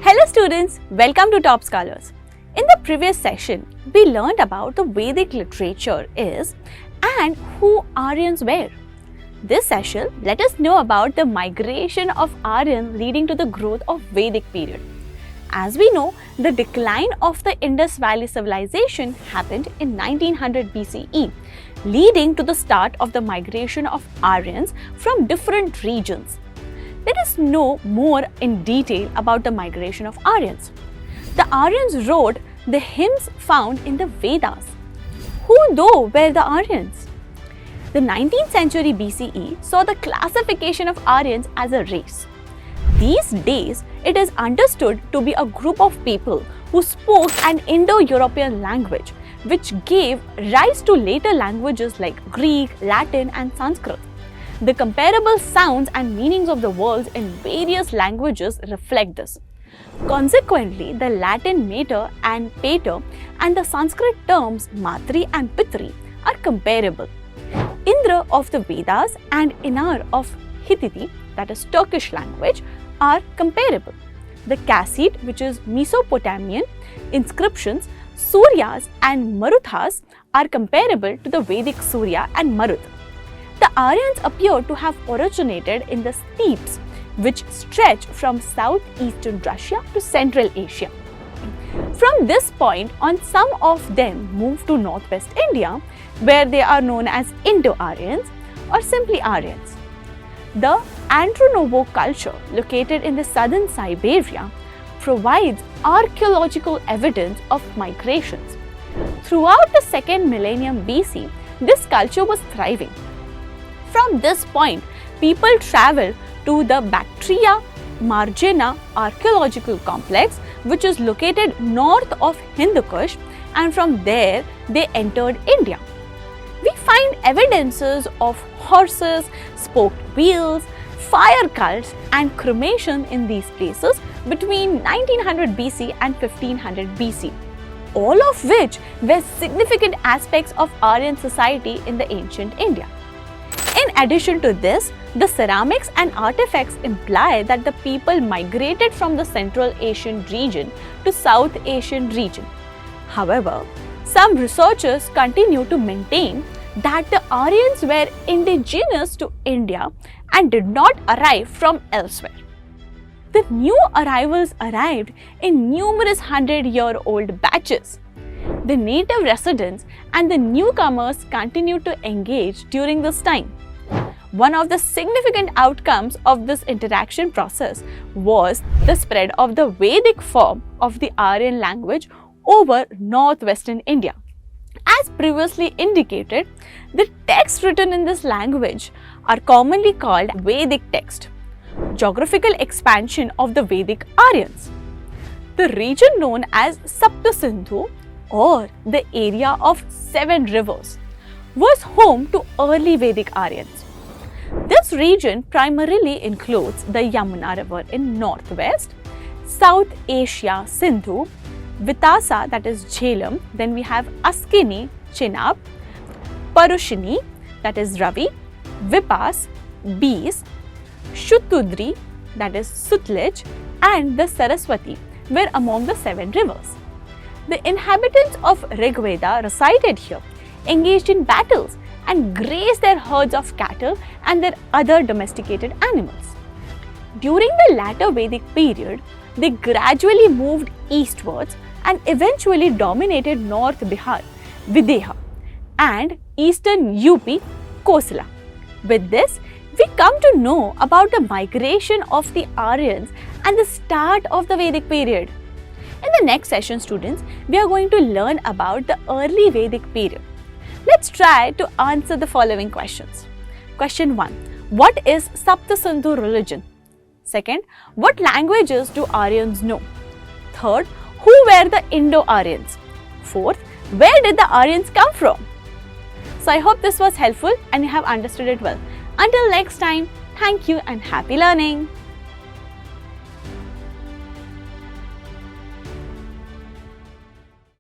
Hello students, welcome to Top Scholars. In the previous session, we learned about the Vedic literature is and who Aryans were. This session, let us know about the migration of Aryan leading to the growth of Vedic period. As we know, the decline of the Indus Valley civilization happened in 1900 BCE, leading to the start of the migration of Aryans from different regions. Let us know more in detail about the migration of Aryans. The Aryans wrote the hymns found in the Vedas. Who though were the Aryans? The 19th century BCE saw the classification of Aryans as a race. These days, it is understood to be a group of people who spoke an Indo-European language, which gave rise to later languages like Greek, Latin, and Sanskrit. The comparable sounds and meanings of the words in various languages reflect this. Consequently, the Latin mater and pater and the Sanskrit terms matri and pitri are comparable. Indra of the Vedas and Inar of Hittite, that is Turkish language, are comparable. The Kassid, which is Mesopotamian inscriptions, Suryas and Maruthas are comparable to the Vedic Surya and Maruth. The Aryans appear to have originated in the steppes, which stretch from southeastern Russia to Central Asia. From this point on, some of them moved to northwest India, where they are known as Indo Aryans or simply Aryans. The Andronovo culture, located in the southern Siberia, provides archaeological evidence of migrations. Throughout the second millennium BC, this culture was thriving. From this point, people traveled to the Bactria Margina archaeological complex, which is located north of Hindu Kush, and from there they entered India. We find evidences of horses, spoked wheels, fire cults, and cremation in these places between 1900 BC and 1500 BC, all of which were significant aspects of Aryan society in the ancient India. In addition to this, the ceramics and artifacts imply that the people migrated from the Central Asian region to South Asian region. However, some researchers continue to maintain that the Aryans were indigenous to India and did not arrive from elsewhere. The new arrivals arrived in numerous 100-year-old batches. The native residents and the newcomers continued to engage during this time. One of the significant outcomes of this interaction process was the spread of the Vedic form of the Aryan language over northwestern India. As previously indicated, the texts written in this language are commonly called Vedic text, geographical expansion of the Vedic Aryans. The region known as Saptasindhu, or the area of 7 rivers, was home to early Vedic Aryans. This region primarily includes the Yamuna River in northwest, South Asia Sindhu, Vitasa, that is Jhelum, then we have Askini, Chenab, Parushini, that is Ravi, Vipas, Bees, Shutudri, that is Sutlej, and the Saraswati were among the 7 rivers. The inhabitants of Rigveda resided here, engaged in battles, and grazed their herds of cattle and their other domesticated animals. During the latter Vedic period, they gradually moved eastwards and eventually dominated North Bihar, Videha, and eastern UP, Kosala. With this, we come to know about the migration of the Aryans and the start of the Vedic period. In the next session, students, we are going to learn about the early Vedic period. Let's try to answer the following questions. Question 1. What is Saptasindhu religion? Second, what languages do Aryans know? Third, who were the Indo-Aryans? Fourth, where did the Aryans come from? So I hope this was helpful and you have understood it well. Until next time, thank you and happy learning.